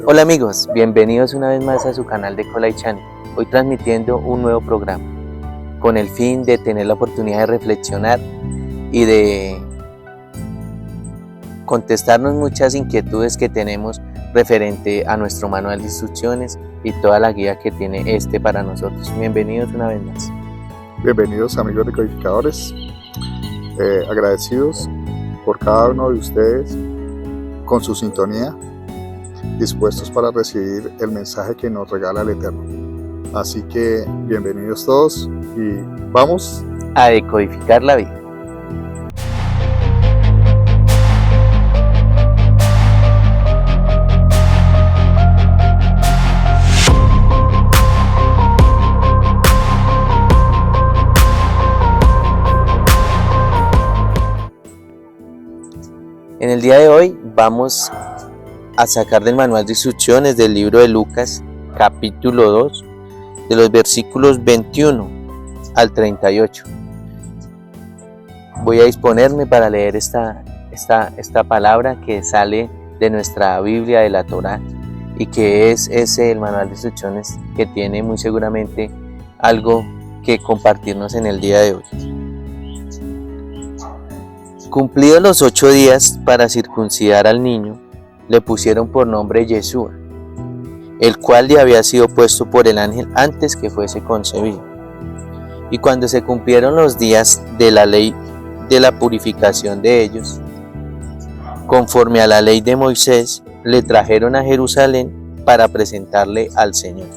Hola amigos, bienvenidos una vez más a su canal de Colay Channel. Hoy transmitiendo un nuevo programa con el fin de tener la oportunidad de reflexionar y de contestarnos muchas inquietudes que tenemos referente a nuestro manual de instrucciones y toda la guía que tiene este para nosotros. Bienvenidos una vez más. Bienvenidos amigos decodificadores, agradecidos por cada uno de ustedes con su sintonía, dispuestos para recibir el mensaje que nos regala el Eterno. Así que bienvenidos todos y vamos a decodificar la vida. En el día de hoy vamos a sacar del manual de instrucciones del libro de Lucas, capítulo 2, de los versículos 21 al 38. Voy a disponerme para leer esta palabra que sale de nuestra Biblia, de la Torá, y que es el manual de instrucciones que tiene muy seguramente algo que compartirnos en el día de hoy. Cumplidos los 8 días para circuncidar al niño, le pusieron por nombre Yeshua, el cual le había sido puesto por el ángel antes que fuese concebido. Y cuando se cumplieron los días de la ley de la purificación de ellos, conforme a la ley de Moisés, le trajeron a Jerusalén para presentarle al Señor.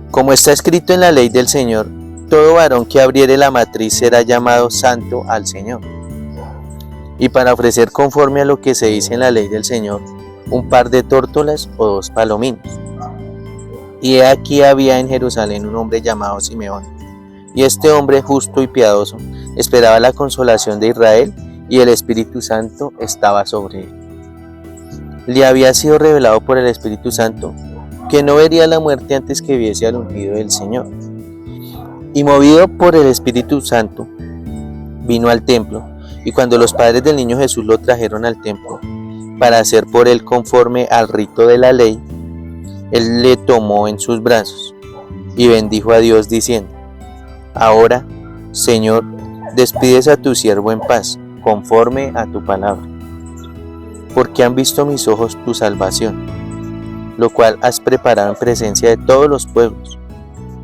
Como está escrito en la ley del Señor, todo varón que abriere la matriz será llamado santo al Señor. Y para ofrecer conforme a lo que se dice en la ley del Señor, un par de tórtolas o 2 palominos. Y he aquí había en Jerusalén un hombre llamado Simeón, y este hombre justo y piadoso esperaba la consolación de Israel, y el Espíritu Santo estaba sobre él. Le había sido revelado por el Espíritu Santo que no vería la muerte antes que viese al ungido del Señor. Y movido por el Espíritu Santo, vino al templo. Y cuando los padres del niño Jesús lo trajeron al templo para hacer por él conforme al rito de la ley, él le tomó en sus brazos y bendijo a Dios diciendo: Ahora, Señor, despides a tu siervo en paz, conforme a tu palabra, porque han visto mis ojos tu salvación, lo cual has preparado en presencia de todos los pueblos,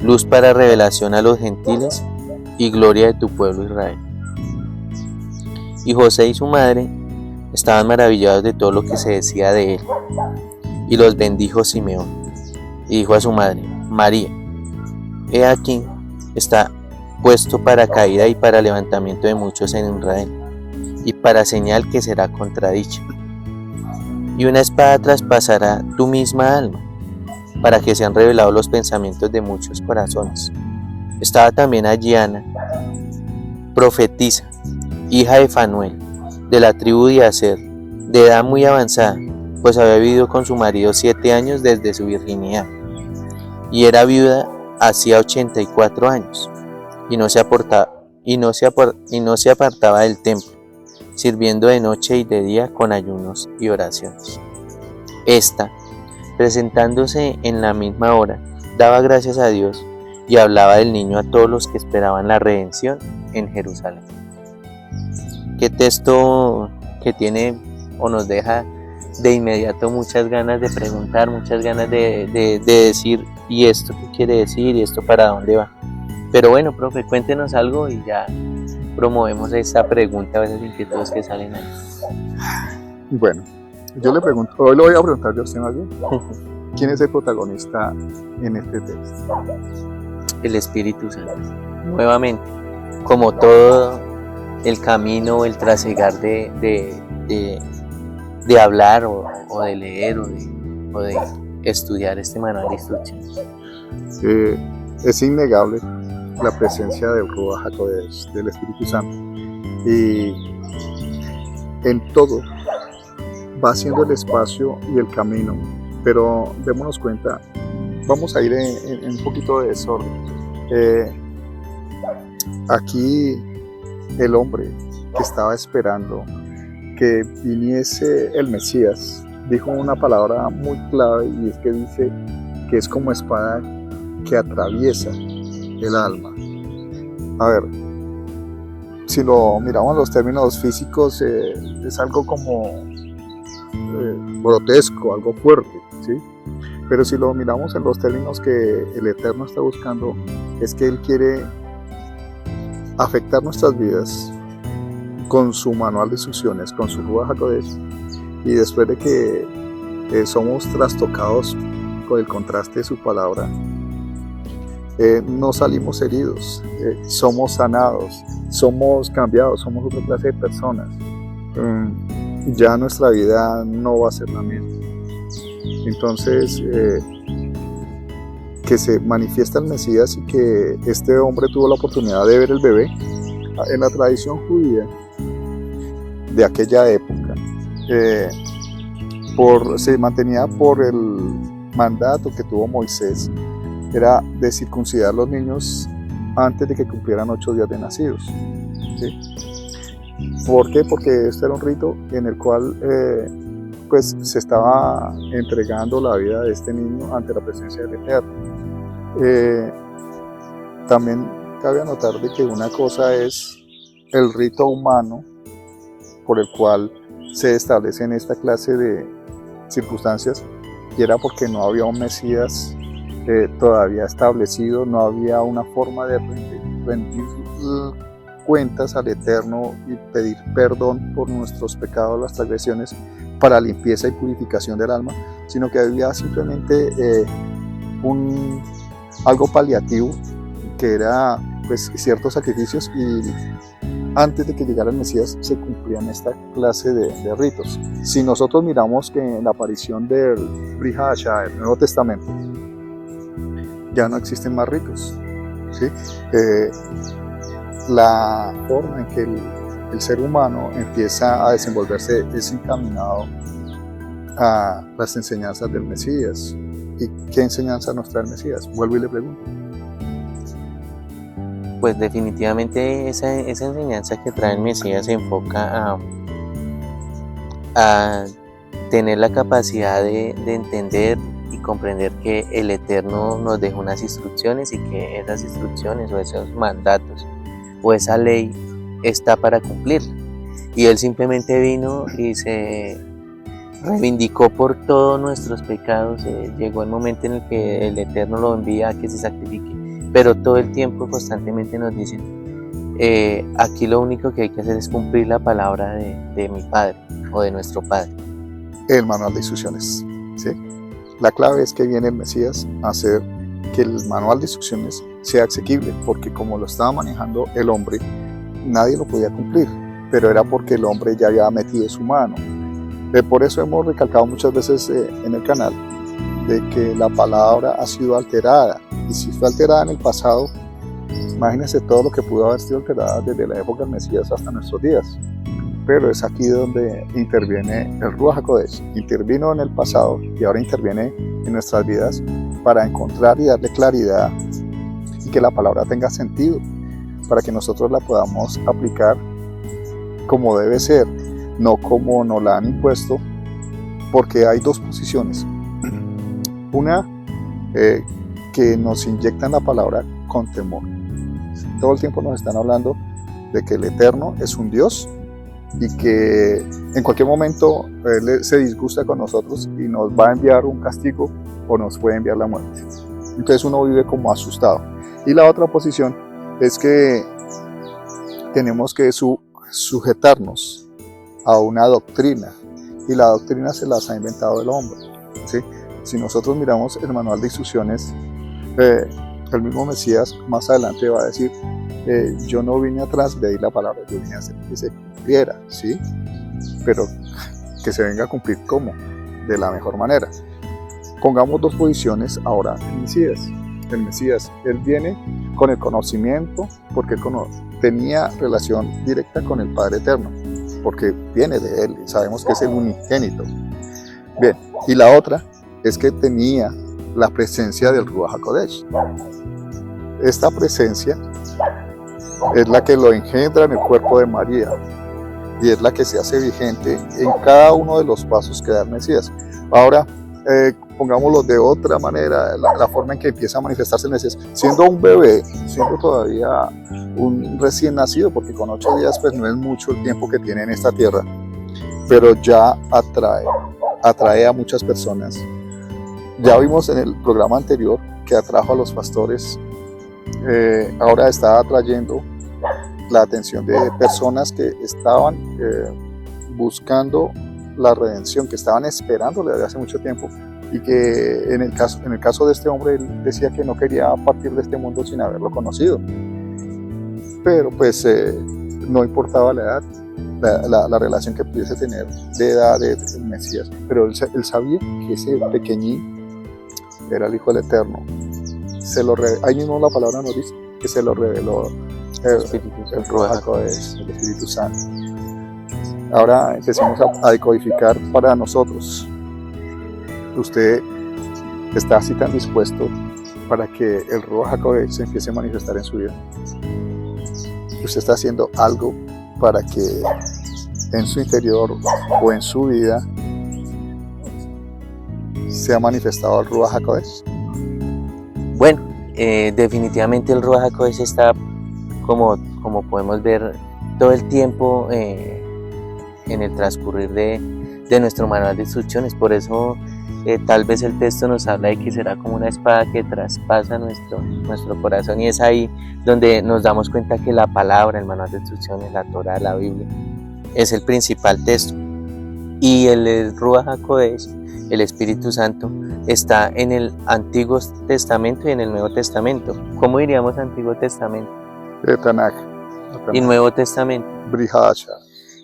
luz para revelación a los gentiles y gloria de tu pueblo Israel. Y José y su madre estaban maravillados de todo lo que se decía de él. Y los bendijo Simeón. Y dijo a su madre: María, he aquí, está puesto para caída y para levantamiento de muchos en Israel, y para señal que será contradicha. Y una espada traspasará tu misma alma, para que sean revelados los pensamientos de muchos corazones. Estaba también allí Ana, profetisa, hija de Fanuel, de la tribu de Aser, de edad muy avanzada, pues había vivido con su marido 7 años desde su virginidad, y era viuda hacía 84 años, y no se apartaba del templo, sirviendo de noche y de día con ayunos y oraciones. Esta, presentándose en la misma hora, daba gracias a Dios y hablaba del niño a todos los que esperaban la redención en Jerusalén. Qué texto que tiene o nos deja de inmediato muchas ganas de preguntar, muchas ganas de decir: ¿y esto qué quiere decir? ¿Y esto para dónde va? Pero bueno, profe, cuéntenos algo y ya promovemos esta pregunta, a esas inquietudes que salen ahí. Bueno, yo le pregunto, hoy lo voy a preguntar yo a usted más bien. ¿Quién es el protagonista en este texto? El Espíritu Santo. Nuevamente, como todo el camino, el trasegar de hablar o de leer o de estudiar este manual de instrucciones. Es innegable la presencia del Ruach HaKodesh, del Espíritu Santo, y en todo va haciendo el espacio y el camino, pero démonos cuenta, vamos a ir en un poquito de desorden. Aquí el hombre que estaba esperando que viniese el Mesías, dijo una palabra muy clave y es que dice que es como espada que atraviesa el alma. A ver, si lo miramos en los términos físicos, es algo como grotesco, algo fuerte, ¿sí? Pero si lo miramos en los términos que el Eterno está buscando, es que Él quiere afectar nuestras vidas con su manual de instrucciones, con su Ruach HaKodesh, y después de que somos trastocados con el contraste de su palabra, no salimos heridos, somos sanados, somos cambiados, somos otra clase de personas. Ya nuestra vida no va a ser la misma. Entonces, que se manifiesta el Mesías y que este hombre tuvo la oportunidad de ver el bebé, en la tradición judía de aquella época, se mantenía por el mandato que tuvo Moisés, era de circuncidar a los niños antes de que cumplieran 8 días de nacidos, ¿sí? ¿Por qué? Porque este era un rito en el cual pues se estaba entregando la vida de este niño ante la presencia del Eterno. También cabe anotar de que una cosa es el rito humano por el cual se establecen esta clase de circunstancias, y era porque no había un Mesías todavía establecido, no había una forma de rendir cuentas al Eterno y pedir perdón por nuestros pecados, las transgresiones, para limpieza y purificación del alma, sino que había simplemente algo paliativo, que era pues ciertos sacrificios, y antes de que llegara el Mesías se cumplían esta clase de ritos. Si nosotros miramos que en la aparición del Brit Hadashah, el Nuevo Testamento, ya no existen más ritos, ¿sí? La forma en que el ser humano empieza a desenvolverse es encaminado a las enseñanzas del Mesías. ¿Y qué enseñanza nos trae el Mesías? Vuelvo y le pregunto. Pues definitivamente esa enseñanza que trae el Mesías se enfoca a tener la capacidad de entender y comprender que el Eterno nos dejó unas instrucciones y que esas instrucciones o esos mandatos o esa ley está para cumplir. Y Él simplemente vino y se reivindicó por todos nuestros pecados. Llegó el momento en el que el Eterno lo envía a que se sacrifique, pero todo el tiempo constantemente nos dicen, aquí lo único que hay que hacer es cumplir la palabra de mi Padre o de nuestro Padre. El manual de instrucciones, ¿sí? La clave es que viene el Mesías a hacer que el manual de instrucciones sea asequible, porque como lo estaba manejando el hombre, nadie lo podía cumplir, pero era porque el hombre ya había metido su mano. Por eso hemos recalcado muchas veces en el canal de que la palabra ha sido alterada, y si fue alterada en el pasado, imagínense todo lo que pudo haber sido alterada desde la época del Mesías hasta nuestros días. Pero es aquí donde interviene el Ruach HaKodesh. Intervino en el pasado y ahora interviene en nuestras vidas para encontrar y darle claridad y que la palabra tenga sentido, para que nosotros la podamos aplicar como debe ser, no como nos la han impuesto, porque hay dos posiciones. Una, que nos inyectan la palabra con temor. Todo el tiempo nos están hablando de que el Eterno es un Dios y que en cualquier momento Él se disgusta con nosotros y nos va a enviar un castigo o nos puede enviar la muerte. Entonces uno vive como asustado. Y la otra posición es que tenemos que sujetarnos a una doctrina, y la doctrina se las ha inventado el hombre, ¿sí? Si nosotros miramos el manual de instrucciones, el mismo Mesías más adelante va a decir, yo no vine a transgredir la palabra, yo vine a hacer que se cumpliera, ¿sí? Pero que se venga a cumplir ¿cómo? De la mejor manera. Pongamos dos posiciones ahora en Mesías. El Mesías, él viene con el conocimiento, porque tenía relación directa con el Padre Eterno, porque viene de él, sabemos que es el unigénito. Bien, y la otra es que tenía la presencia del Ruach HaKodesh. Esta presencia es la que lo engendra en el cuerpo de María, y es la que se hace vigente en cada uno de los pasos que da el Mesías. Ahora, pongámoslo de otra manera, la forma en que empieza a manifestarse el Mesías, siendo un bebé, siendo todavía un recién nacido, porque con 8 días pues no es mucho el tiempo que tiene en esta tierra, pero ya atrae a muchas personas. Ya vimos en el programa anterior que atrajo a los pastores, ahora está atrayendo la atención de personas que estaban buscando la redención, que estaban esperándole desde hace mucho tiempo, y que en el caso de este hombre, él decía que no quería partir de este mundo sin haberlo conocido, pero pues no importaba la edad, la relación que pudiese tener de edad del Mesías, pero él sabía que ese pequeñín era el Hijo del Eterno. Ahí mismo la palabra nos dice que se lo reveló el Ruach HaKodesh, el Espíritu Santo. Ahora empezamos a decodificar para nosotros. Usted está así tan dispuesto para que el Ruach HaKodesh se empiece a manifestar en su vida. Usted está haciendo algo para que en su interior o en su vida sea manifestado el Ruach HaKodesh. Bueno, definitivamente el Ruach HaKodesh está, como podemos ver, todo el tiempo en el transcurrir de nuestro manual de instrucciones. Por eso tal vez el texto nos habla de que será como una espada que traspasa nuestro corazón, y es ahí donde nos damos cuenta que la palabra, el manual de instrucciones, la Torá, la Biblia, es el principal texto, y el Ruach HaKodesh, el Espíritu Santo, está en el Antiguo Testamento y en el Nuevo Testamento. ¿Cómo diríamos Antiguo Testamento? Tanaj. Y Nuevo Testamento. Brihadasha.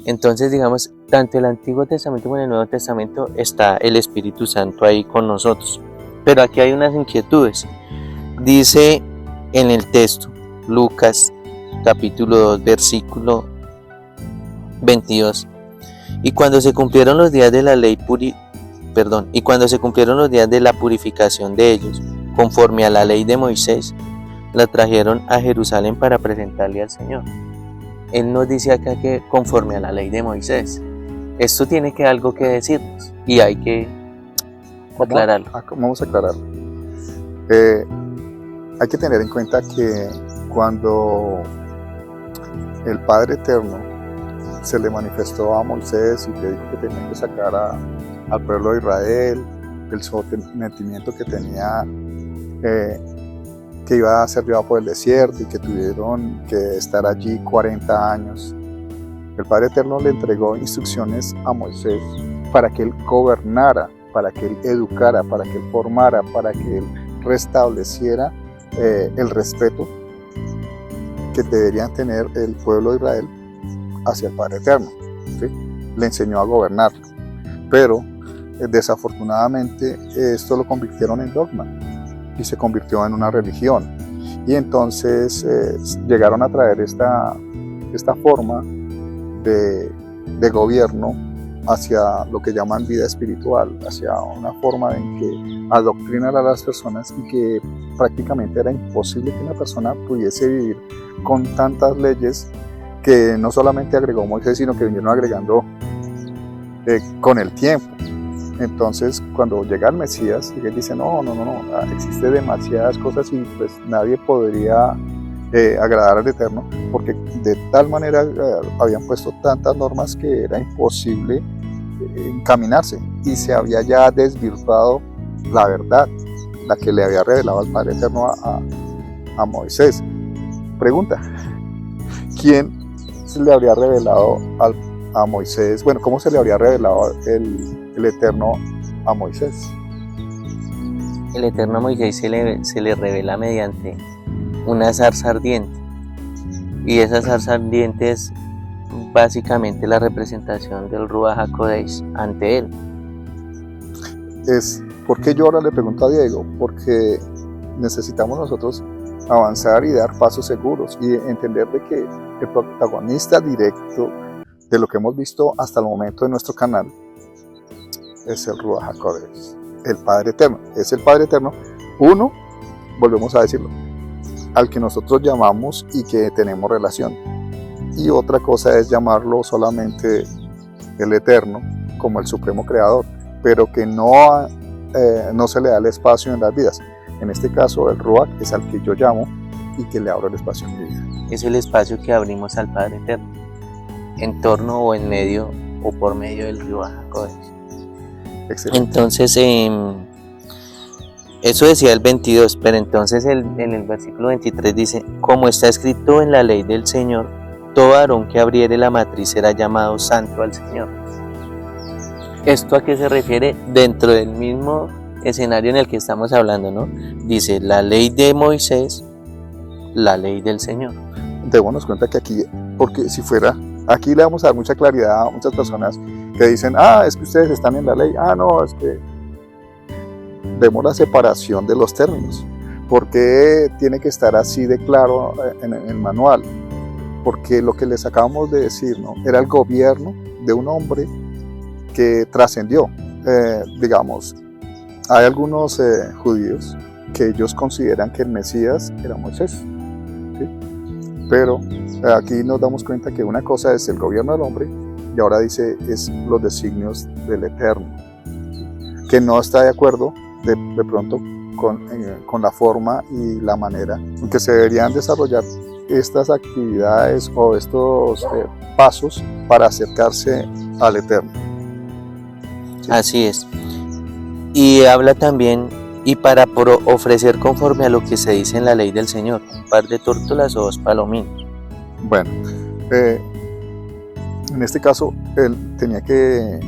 Entonces, digamos, tanto el Antiguo Testamento como en el Nuevo Testamento está el Espíritu Santo ahí con nosotros. Pero aquí hay unas inquietudes. Dice en el texto, Lucas capítulo 2, versículo 22, y cuando se cumplieron los días de la purificación de ellos, conforme a la ley de Moisés, la trajeron a Jerusalén para presentarle al Señor. Él nos dice acá que conforme a la ley de Moisés. Esto tiene algo que decirnos, y hay que aclararlo. Vamos a aclararlo. Hay que tener en cuenta que cuando el Padre Eterno se le manifestó a Moisés y le dijo que tenía que sacar al pueblo de Israel, el sometimiento que tenía, que iba a ser llevado por el desierto y que tuvieron que estar allí 40 años. El Padre Eterno le entregó instrucciones a Moisés para que él gobernara, para que él educara, para que él formara, para que él restableciera el respeto que deberían tener el pueblo de Israel hacia el Padre Eterno, ¿sí? Le enseñó a gobernar, pero desafortunadamente esto lo convirtieron en dogma y se convirtió en una religión, y entonces llegaron a traer esta forma de gobierno hacia lo que llaman vida espiritual, hacia una forma en que adoctrinan a las personas, y que prácticamente era imposible que una persona pudiese vivir con tantas leyes que no solamente agregó Moisés, sino que vinieron agregando con el tiempo. Entonces, cuando llega el Mesías, él dice, no, existe demasiadas cosas y pues nadie podría agradar al Eterno, porque de tal manera habían puesto tantas normas que era imposible encaminarse, y se había ya desvirtuado la verdad, la que le había revelado al Padre Eterno a Moisés. Pregunta, ¿quién se le habría revelado a Moisés? Bueno, ¿cómo se le habría revelado el Eterno a Moisés? El Eterno a Moisés se le revela mediante una zarza ardiente, y esa zarza ardiente es básicamente la representación del Ruach HaKodesh ante él. ¿Por qué yo ahora le pregunto a Diego? Porque necesitamos nosotros avanzar y dar pasos seguros y entender de que el protagonista directo de lo que hemos visto hasta el momento en nuestro canal es el Ruach HaKodesh, el Padre Eterno. Es el Padre Eterno, uno, volvemos a decirlo, al que nosotros llamamos y que tenemos relación. y otra cosa es llamarlo solamente el Eterno, como el Supremo Creador, pero que no se le da el espacio en las vidas. En este caso, el Ruach es al que yo llamo y que le abro el espacio en mi vida. Es el espacio que abrimos al Padre Eterno, en torno o en medio o por medio del Ruach HaKodesh. Excelente. Entonces, eso decía el 22, pero entonces en el versículo 23 dice: como está escrito en la ley del Señor, todo varón que abriere la matriz será llamado santo al Señor. ¿Esto a qué se refiere? Dentro del mismo escenario en el que estamos hablando, ¿no? Dice la ley de Moisés, la ley del Señor. Démonos cuenta que aquí, porque si fuera, aquí le vamos a dar mucha claridad a muchas personas que dicen, es que ustedes están en la ley, no, es que vemos la separación de los términos. ¿Por qué tiene que estar así de claro en el manual? Porque lo que les acabamos de decir, ¿no? Era el gobierno de un hombre que trascendió. Digamos, hay algunos judíos que ellos consideran que el Mesías era Moisés, ¿sí? Pero aquí nos damos cuenta que una cosa es el gobierno del hombre y ahora dice es los designios del Eterno, que no está de acuerdo de pronto con la forma y la manera en que se deberían desarrollar estas actividades o estos pasos para acercarse al Eterno. ¿Sí? Así es. Y habla también, y para ofrecer conforme a lo que se dice en la ley del Señor, un par de tórtolas o 2 palominos. Bueno, en este caso, él tenía que,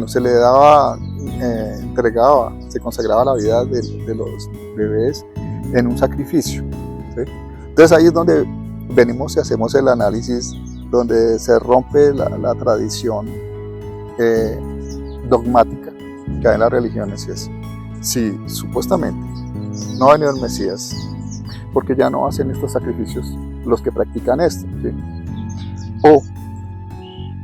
se le daba, entregaba, se consagraba la vida de los bebés en un sacrificio, ¿sí? Entonces ahí es donde venimos y hacemos el análisis, donde se rompe la tradición dogmática que hay en las religiones, y es, si supuestamente no ha venido el Mesías, porque ya no hacen estos sacrificios los que practican esto, ¿sí? O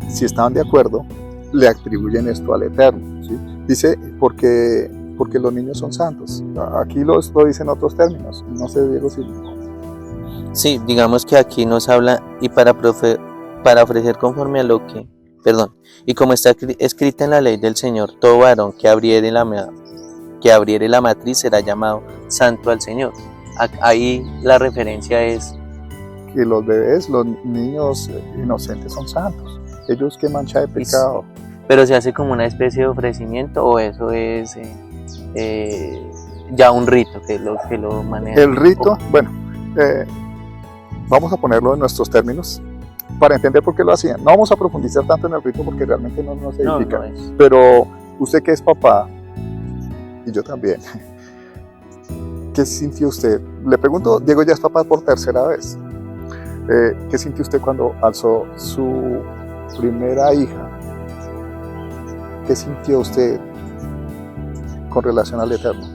si estaban de acuerdo, le atribuyen esto al Eterno, ¿sí? Dice, porque los niños son santos. Aquí lo dicen otros términos, no sé, Diego, si... Sí, digamos que aquí nos habla, y para ofrecer conforme a lo que, y como está escrita en la ley del Señor, todo varón que abriere la matriz será llamado santo al Señor. Ahí la referencia es que los bebés, los niños inocentes son santos, ellos que mancha de pecado. Pero se hace como una especie de ofrecimiento, o eso es ya un rito que lo maneja. El rito, vamos a ponerlo en nuestros términos para entender por qué lo hacían. No vamos a profundizar tanto en el rito porque realmente no nos edifica. No es. Pero usted que es papá, y yo también, ¿qué sintió usted? Le pregunto, Diego ya es papá por tercera vez. ¿Qué sintió usted cuando alzó su primera hija? ¿Qué sintió usted con relación al Eterno?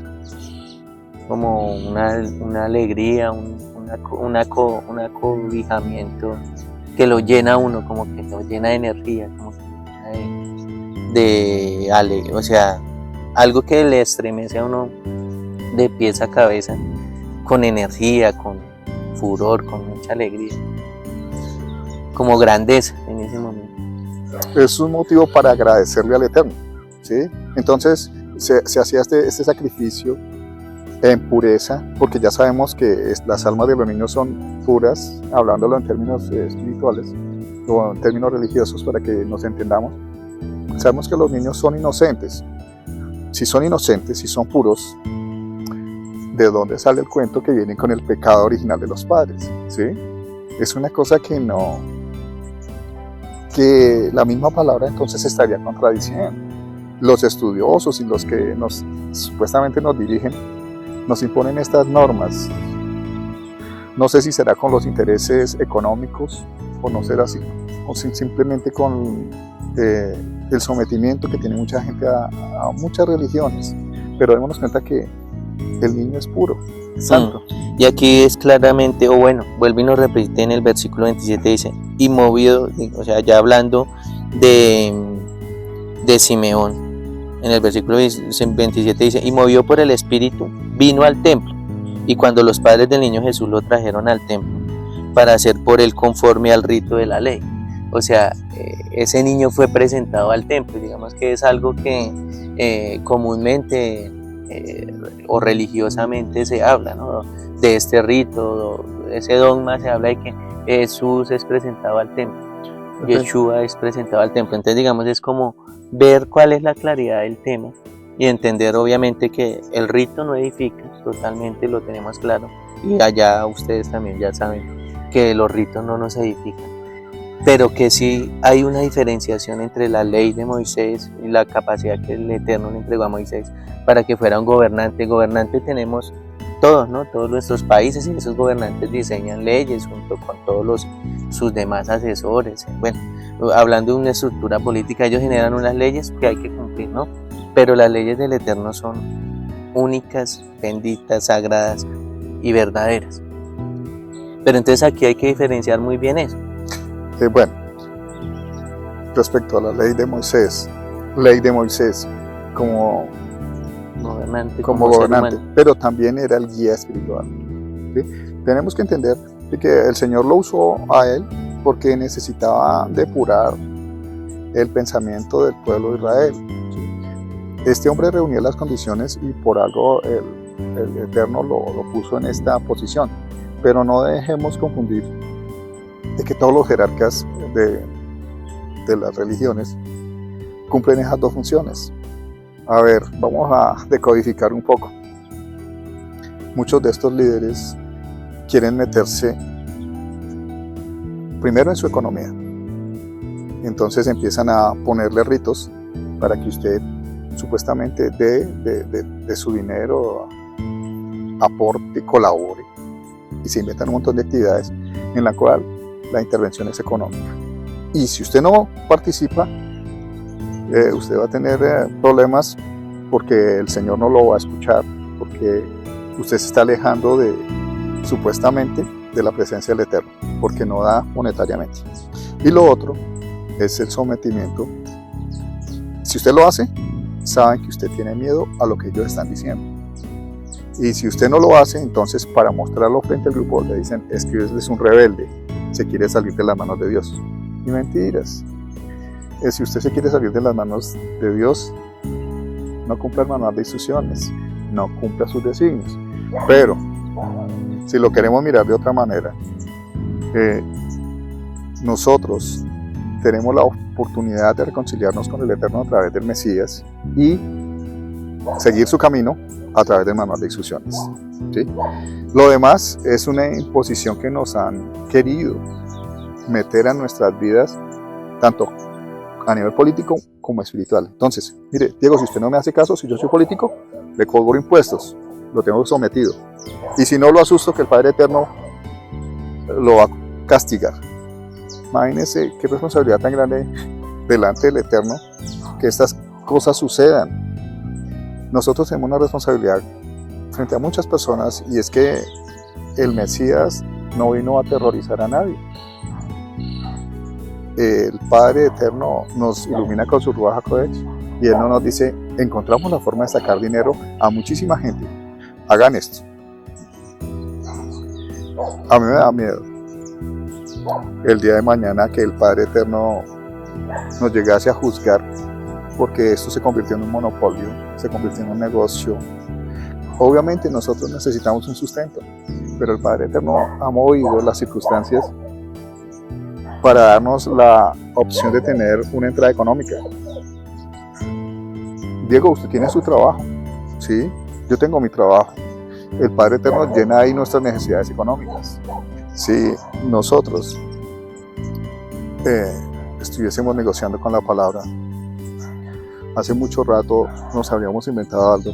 Como una alegría, un acobijamiento que lo llena a uno, como que lo llena de energía, como que de alegría, o sea, algo que le estremece a uno de pies a cabeza, con energía, con furor, con mucha alegría, como grandeza en ese momento. Es un motivo para agradecerle al Eterno, ¿sí? Entonces se hacía este sacrificio en pureza, porque ya sabemos que las almas de los niños son puras, hablándolo en términos espirituales o en términos religiosos para que nos entendamos. Sabemos que los niños son inocentes. Si son inocentes, si son puros, ¿de dónde sale el cuento que vienen con el pecado original de los padres? ¿Sí? Es una cosa que la misma palabra entonces estaría contradiciendo. Los estudiosos y los que supuestamente nos dirigen nos imponen estas normas. No sé si será con los intereses económicos o no será así, o simplemente con el sometimiento que tiene mucha gente a muchas religiones, pero démonos cuenta que el niño es puro, santo. Y aquí es claramente, vuelve y nos repite en el versículo 27, dice, y movido, o sea, ya hablando de Simeón, en el versículo 27 dice, y movido por el Espíritu, vino al templo, y cuando los padres del niño Jesús lo trajeron al templo, para ser por él conforme al rito de la ley. O sea, ese niño fue presentado al templo, digamos que es algo que comúnmente o religiosamente se habla, ¿no? De este rito, ese dogma se habla de que Jesús es presentado al templo, Yeshua es presentado al templo. Entonces, digamos, es como ver cuál es la claridad del tema y entender obviamente que el rito no edifica, totalmente lo tenemos claro, y allá ustedes también ya saben que los ritos no nos edifican, pero que sí hay una diferenciación entre la ley de Moisés y la capacidad que el Eterno le entregó a Moisés para que fuera un gobernante. Gobernante tenemos todos, ¿no? Todos nuestros países, y esos gobernantes diseñan leyes junto con todos sus demás asesores. Bueno, hablando de una estructura política, ellos generan unas leyes que hay que cumplir, ¿no? Pero las leyes del Eterno son únicas, benditas, sagradas y verdaderas. Pero entonces aquí hay que diferenciar muy bien eso. Bueno, respecto a la ley de Moisés como gobernante, pero también era el guía espiritual. ¿Sí? Tenemos que entender que el Señor lo usó a él porque necesitaba depurar el pensamiento del pueblo de Israel. ¿Sí? Este hombre reunía las condiciones y por algo el Eterno lo puso en esta posición. Pero no dejemos confundir de que todos los jerarcas de las religiones cumplen esas dos funciones. A ver, vamos a decodificar un poco. Muchos de estos líderes quieren meterse primero en su economía. Entonces empiezan a ponerle ritos para que usted supuestamente dé de su dinero, aporte, colabore, y se inventan un montón de actividades en la cual la intervención es económica. Y si usted no participa, usted va a tener problemas porque el Señor no lo va a escuchar, porque usted se está alejando supuestamente de la presencia del Eterno, porque no da monetariamente. Y lo otro es el sometimiento. Si usted lo hace, saben que usted tiene miedo a lo que ellos están diciendo. Y si usted no lo hace, entonces para mostrarlo frente al grupo le dicen, es que él es un rebelde, se quiere salir de las manos de Dios. Y mentiras. Si usted se quiere salir de las manos de Dios, no cumpla el manual de instrucciones, no cumpla sus designios. Pero, si lo queremos mirar de otra manera, nosotros tenemos la oportunidad de reconciliarnos con el Eterno a través del Mesías y seguir su camino a través del manual de instrucciones. ¿Sí? Lo demás es una imposición que nos han querido meter a nuestras vidas, tanto a nivel político como espiritual. Entonces, mire, Diego, si usted no me hace caso, si yo soy político, le cobro impuestos, lo tengo sometido. Y si no lo asusto, que el Padre Eterno lo va a castigar. Imagínense qué responsabilidad tan grande delante del Eterno que estas cosas sucedan. Nosotros tenemos una responsabilidad frente a muchas personas, y es que el Mesías no vino a aterrorizar a nadie. El Padre Eterno nos ilumina con su Ruach HaKodesh, y Él no nos dice, encontramos la forma de sacar dinero a muchísima gente, hagan esto. A mí me da miedo el día de mañana que el Padre Eterno nos llegase a juzgar, porque esto se convirtió en un monopolio, se convirtió en un negocio. Obviamente nosotros necesitamos un sustento, pero el Padre Eterno ha movido las circunstancias para darnos la opción de tener una entrada económica. Diego, usted tiene su trabajo, ¿sí? Yo tengo mi trabajo. El Padre Eterno llena ahí nuestras necesidades económicas. Si nosotros estuviésemos negociando con la palabra, hace mucho rato nos habríamos inventado algo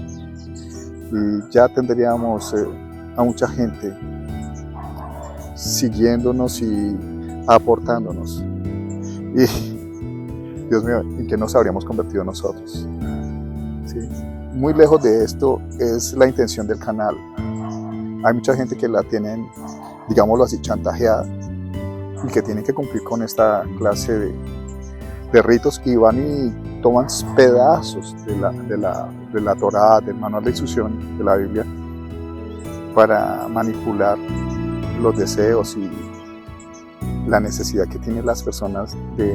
y ya tendríamos a mucha gente siguiéndonos y aportándonos. Y Dios mío, ¿en qué nos habríamos convertido nosotros? ¿Sí? Muy lejos de esto es la intención del canal. Hay mucha gente que la tienen, digámoslo así, chantajeada, y que tienen que cumplir con esta clase de ritos, y van y toman pedazos de la Torá, del manual de instrucción de la Biblia, para manipular los deseos y la necesidad que tienen las personas de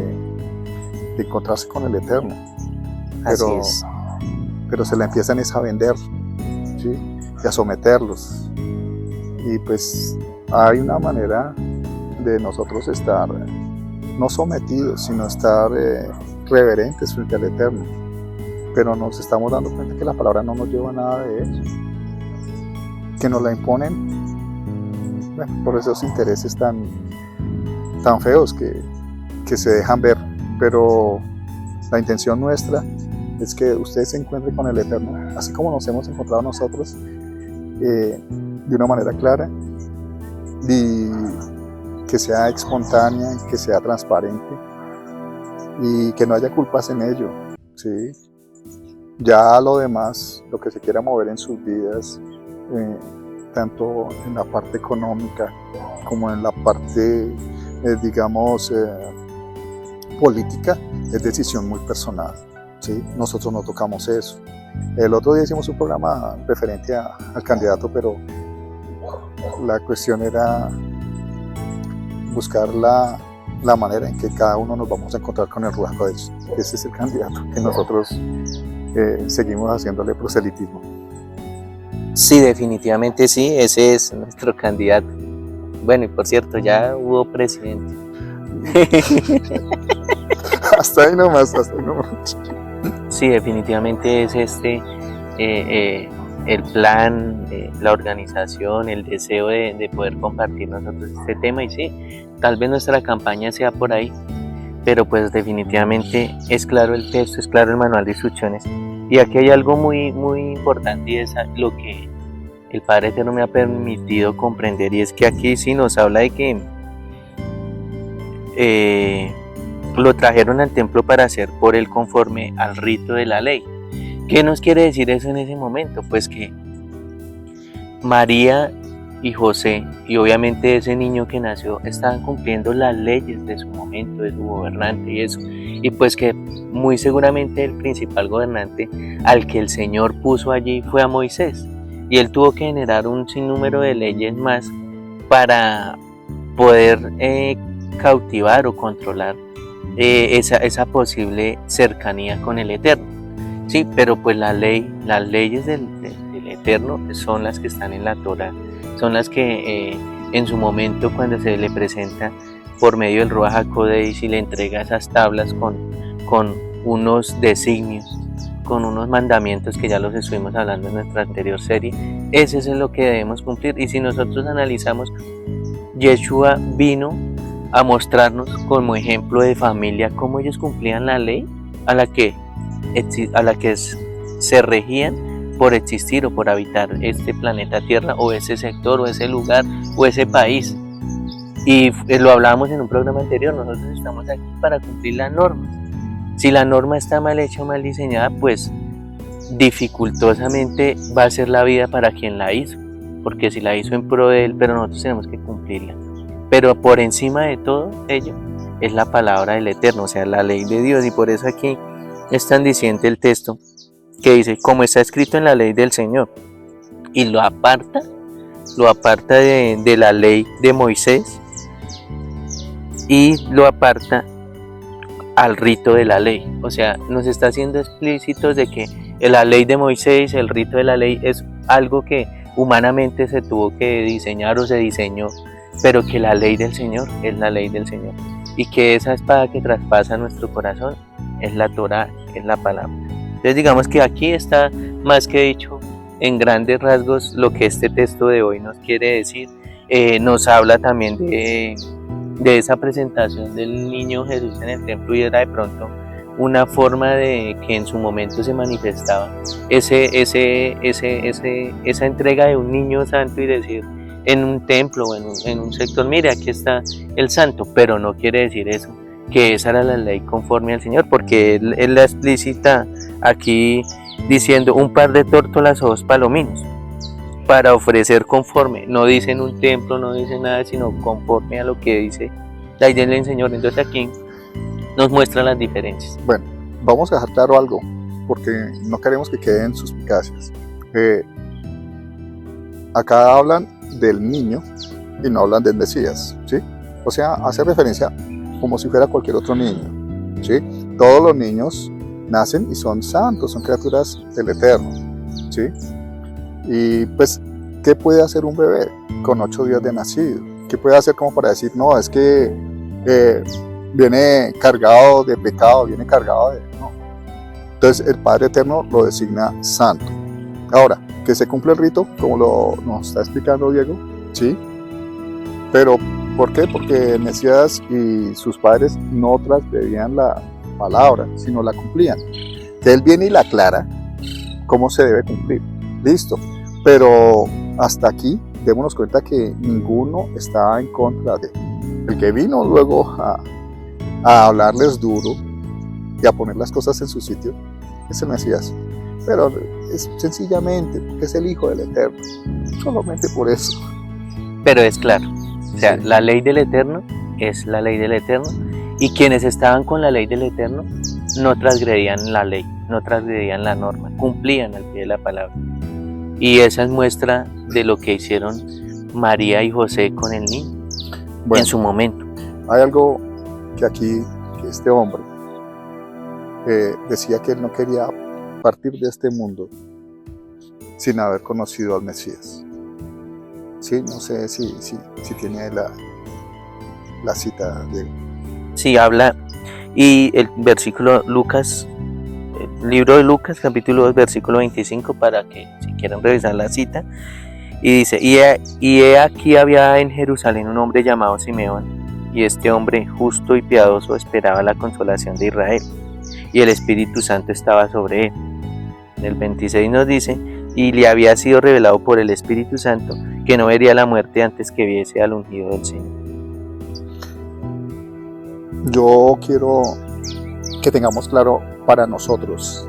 encontrarse con el Eterno. Así es. Pero se la empiezan es a vender, ¿sí? Y a someterlos. Y pues hay una manera de nosotros estar no sometidos, sino estar reverentes frente al Eterno. Pero nos estamos dando cuenta que la palabra no nos lleva a nada de eso. Que nos la imponen, bueno, por esos intereses tan feos que se dejan ver. Pero la intención nuestra es que ustedes se encuentren con el Eterno, así como nos hemos encontrado nosotros, de una manera clara, y que sea espontánea, que sea transparente y que no haya culpas en ello, ¿sí? Ya lo demás, lo que se quiera mover en sus vidas, tanto en la parte económica como en la parte, digamos, política, es decisión muy personal, ¿sí? Nosotros no tocamos eso. El otro día hicimos un programa referente al candidato, pero la cuestión era buscar la manera en que cada uno nos vamos a encontrar con el Ruach HaKodesh. Ese es el candidato que nosotros seguimos haciéndole proselitismo. Sí, definitivamente sí, ese es nuestro candidato. Bueno, y por cierto, ya hubo presidente. Hasta ahí nomás. Sí, definitivamente es el plan, la organización, el deseo de poder compartir nosotros este tema. Y sí, tal vez nuestra campaña sea por ahí, pero pues definitivamente es claro el texto, es claro el manual de instrucciones. Y aquí hay algo muy, muy importante, y es lo que el Padre Eterno me ha permitido comprender, y es que aquí sí nos habla de que lo trajeron al templo para hacer por él conforme al rito de la ley. ¿Qué nos quiere decir eso en ese momento? Pues que María y José, y obviamente ese niño que nació, estaban cumpliendo las leyes de su momento, de su gobernante y eso. Y pues que muy seguramente el principal gobernante al que el Señor puso allí fue a Moisés. Y él tuvo que generar un sinnúmero de leyes más para poder cautivar o controlar esa posible cercanía con el Eterno. Sí, pero pues las leyes del Eterno son las que están en la Torá, son las que en su momento, cuando se le presenta por medio del Ruach HaKodesh y le entrega esas tablas con unos designios, con unos mandamientos que ya los estuvimos hablando en nuestra anterior serie, eso es lo que debemos cumplir. Y si nosotros analizamos, Yeshua vino a mostrarnos como ejemplo de familia cómo ellos cumplían la ley a la que se regían por existir o por habitar este planeta Tierra, o ese sector, o ese lugar, o ese país. Y lo hablábamos en un programa anterior, nosotros estamos aquí para cumplir la norma. Si la norma está mal hecha o mal diseñada, pues dificultosamente va a ser la vida para quien la hizo, porque si la hizo en pro de él, pero nosotros tenemos que cumplirla. Pero por encima de todo ello es la palabra del Eterno, o sea, la ley de Dios. Y por eso aquí es tan diciente el texto que dice, como está escrito en la ley del Señor, y lo aparta de la ley de Moisés, y lo aparta al rito de la ley. O sea, nos está haciendo explícitos de que la ley de Moisés, el rito de la ley, es algo que humanamente se tuvo que diseñar o se diseñó, pero que la ley del Señor es la ley del Señor, y que esa espada que traspasa nuestro corazón es la Torá, es la palabra. Entonces digamos que aquí está más que dicho en grandes rasgos lo que este texto de hoy nos quiere decir. Nos habla también de esa presentación del niño Jesús en el templo, y era de pronto una forma de que en su momento se manifestaba esa entrega de un niño santo, y decir en un templo o en un sector, mire, aquí está el santo, pero no quiere decir eso, que esa era la ley conforme al Señor, porque él la explícita aquí diciendo un par de tórtolas o 2 palominos para ofrecer conforme, no dice en un templo, no dice nada, sino conforme a lo que dice la ley del Señor. Entonces aquí nos muestra las diferencias. Bueno, vamos a dejar claro algo, porque no queremos que queden suspicacias. Acá hablan del niño y no hablan del Mesías, ¿sí? O sea, hace referencia como si fuera cualquier otro niño, ¿sí? Todos los niños nacen y son santos, son criaturas del Eterno, ¿sí? Y pues, ¿qué puede hacer un bebé con 8 días de nacido? ¿Qué puede hacer como para decir, no, es que viene cargado de pecado, viene cargado de... No. Entonces el Padre Eterno lo designa santo. Ahora, que se cumple el rito, como nos está explicando Diego, ¿sí? Pero, ¿por qué? Porque el Mesías y sus padres no transgredían la palabra, sino la cumplían. Que Él viene y la aclara cómo se debe cumplir. Listo. Pero hasta aquí, démonos cuenta que ninguno está en contra de él. El que vino luego a hablarles duro y a poner las cosas en su sitio es el Mesías. Pero es sencillamente porque es el Hijo del Eterno. Solamente por eso. Pero es claro, o sea, Sí. la ley del Eterno es la ley del Eterno, y quienes estaban con la ley del Eterno no transgredían la ley, no transgredían la norma, cumplían al pie de la palabra. Y esa es muestra de lo que hicieron María y José con el niño Bueno, en su momento. hay algo que aquí, que este hombre decía que él no quería partir de este mundo sin haber conocido al Mesías. Sí, no sé si tiene la cita de... Sí, habla, y el versículo Lucas, el libro de Lucas, capítulo 2, versículo 25, para que si quieren revisar la cita, y dice, y he aquí había en Jerusalén un hombre llamado Simeón, y este hombre justo y piadoso esperaba la consolación de Israel, y el Espíritu Santo estaba sobre él. En el 26 nos dice, y le había sido revelado por el Espíritu Santo que no vería la muerte antes que viese al ungido del Señor. Yo quiero que tengamos claro para nosotros,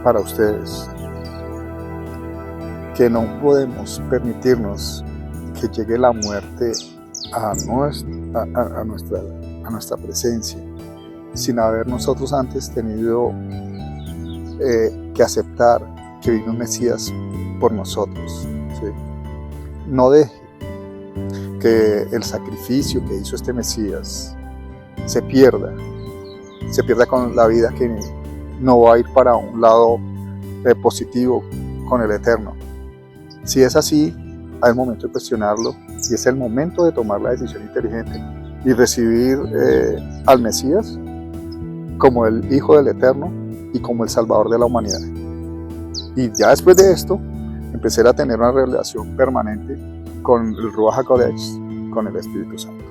para ustedes, que no podemos permitirnos que llegue la muerte a nuestra presencia sin haber nosotros antes tenido que aceptar que vino un Mesías por nosotros, ¿sí? No deje que el sacrificio que hizo este Mesías se pierda con la vida, que no va a ir para un lado positivo con el Eterno. Si es así, hay el momento de cuestionarlo y es el momento de tomar la decisión inteligente y recibir al Mesías como el Hijo del Eterno y como el Salvador de la humanidad. Y ya después de esto, empezar a tener una relación permanente con el Ruach HaKodesh, con el Espíritu Santo.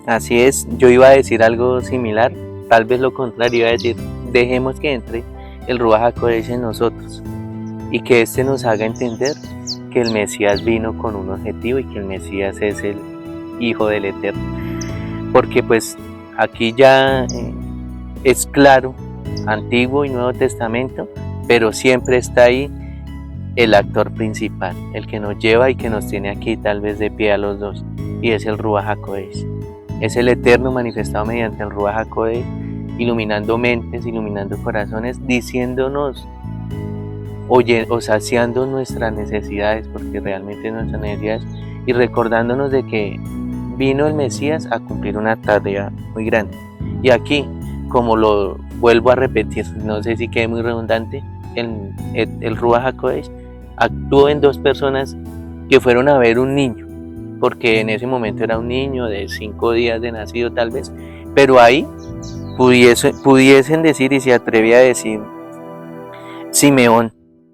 Así es, yo iba a decir algo similar, tal vez lo contrario, iba a decir, dejemos que entre el Ruach HaKodesh en nosotros y que éste nos haga entender que el Mesías vino con un objetivo y que el Mesías es el Hijo del Eterno. Porque pues aquí ya es claro, Antiguo y Nuevo Testamento, pero siempre está ahí el actor principal, el que nos lleva y que nos tiene aquí tal vez de pie a los dos, y es el Ruach HaKodesh. Es el Eterno manifestado mediante el Ruach HaKodesh, iluminando mentes, iluminando corazones, diciéndonos o saciando nuestras necesidades, porque realmente nuestras necesidades, y recordándonos de que vino el Mesías a cumplir una tarea muy grande. Y aquí, como lo vuelvo a repetir, no sé si quede muy redundante, el Ruach HaKodesh actuó en dos personas que fueron a ver un niño, porque en ese momento era un niño de 5 días de nacido tal vez, pero ahí pudiesen decir, y se atrevía a decir Simeón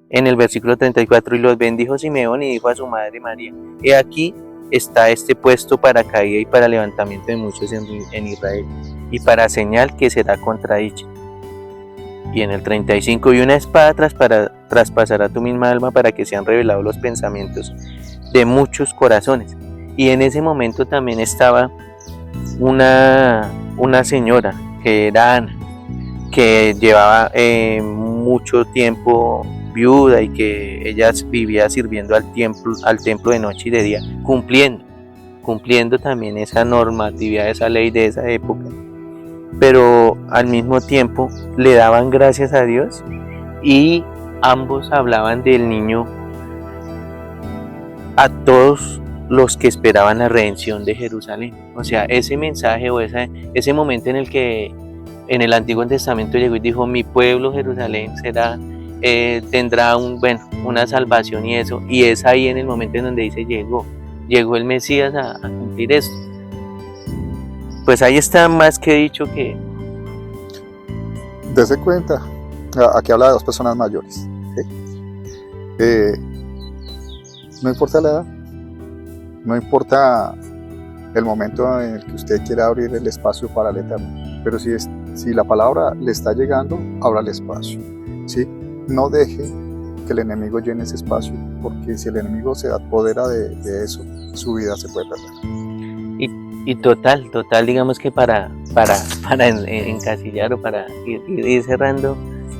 en el versículo 34, y los bendijo Simeón y dijo a su madre María, he aquí está este puesto para caída y para levantamiento de muchos en Israel, y para señal que será contradicha. Y en el 35, y una espada traspasará tu misma alma para que sean revelados los pensamientos de muchos corazones. Y en ese momento también estaba una señora que era Ana, que llevaba mucho tiempo viuda y que ella vivía sirviendo al templo de noche y de día, cumpliendo también esa normatividad, esa ley de esa época, pero al mismo tiempo le daban gracias a Dios, y ambos hablaban del niño a todos los que esperaban la redención de Jerusalén. O sea, ese mensaje o ese momento en el que en el Antiguo Testamento llegó y dijo, mi pueblo Jerusalén tendrá una salvación y eso, y es ahí en el momento en donde dice llegó el Mesías a cumplir esto. Pues ahí está más que dicho que... Dese cuenta, aquí habla de dos personas mayores, ¿sí? No importa la edad, no importa el momento en el que usted quiera abrir el espacio para el Eterno, pero si la palabra le está llegando, abra el espacio, ¿sí? No deje que el enemigo llene ese espacio, porque si el enemigo se apodera de eso, su vida se puede perder. Y total, digamos que para encasillar o para ir cerrando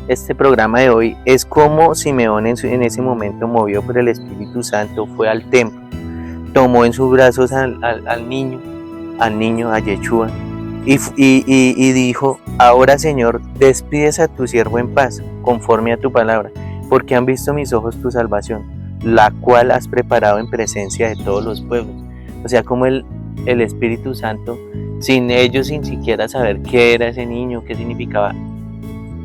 este programa de hoy, es como Simeón en ese momento, movido por el Espíritu Santo, fue al templo, tomó en sus brazos al niño, a Yeshua, y dijo, ahora Señor, despides a tu siervo en paz, conforme a tu palabra, porque han visto mis ojos tu salvación, la cual has preparado en presencia de todos los pueblos. O sea, como el Espíritu Santo, sin siquiera saber qué era ese niño, qué significaba,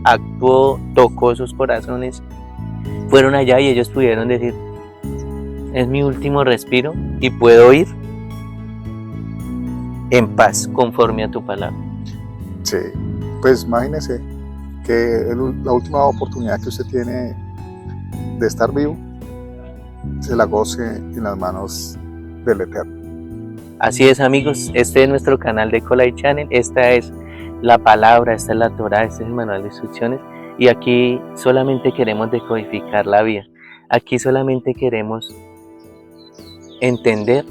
actuó, tocó sus corazones, fueron allá y ellos pudieron decir, es mi último respiro y puedo ir en paz, conforme a tu palabra. Sí, pues imagínese que la última oportunidad que usted tiene de estar vivo, se la goce en las manos del Eterno. Así es, amigos, este es nuestro canal de Ecolite Channel, esta es la palabra, esta es la Torá, este es el manual de instrucciones, y aquí solamente queremos decodificar la vida, aquí solamente queremos entender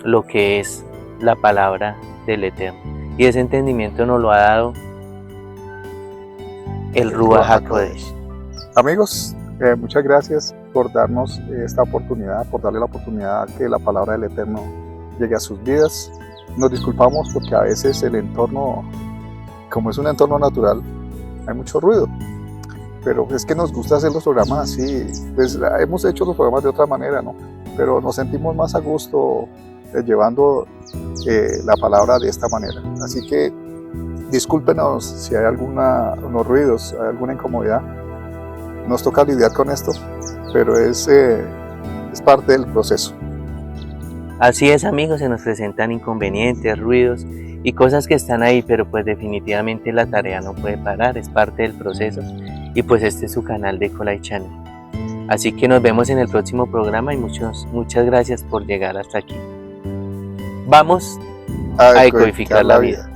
lo que es la palabra del Eterno, y ese entendimiento nos lo ha dado el Ruach HaKodesh. Amigos, muchas gracias por darnos esta oportunidad, por darle la oportunidad a que la palabra del Eterno llegue a sus vidas. Nos disculpamos porque a veces el entorno, como es un entorno natural, hay mucho ruido, pero es que nos gusta hacer los programas así. Pues hemos hecho los programas de otra manera, ¿no? Pero nos sentimos más a gusto llevando la palabra de esta manera. Así que discúlpenos si hay unos ruidos, hay alguna incomodidad. Nos toca lidiar con esto, pero es parte del proceso. Así es, amigos, se nos presentan inconvenientes, ruidos y cosas que están ahí, pero pues definitivamente la tarea no puede parar, es parte del proceso, y pues este es su canal de Ecolite Channel. Así que nos vemos en el próximo programa y muchas gracias por llegar hasta aquí. Vamos a decodificar la vida.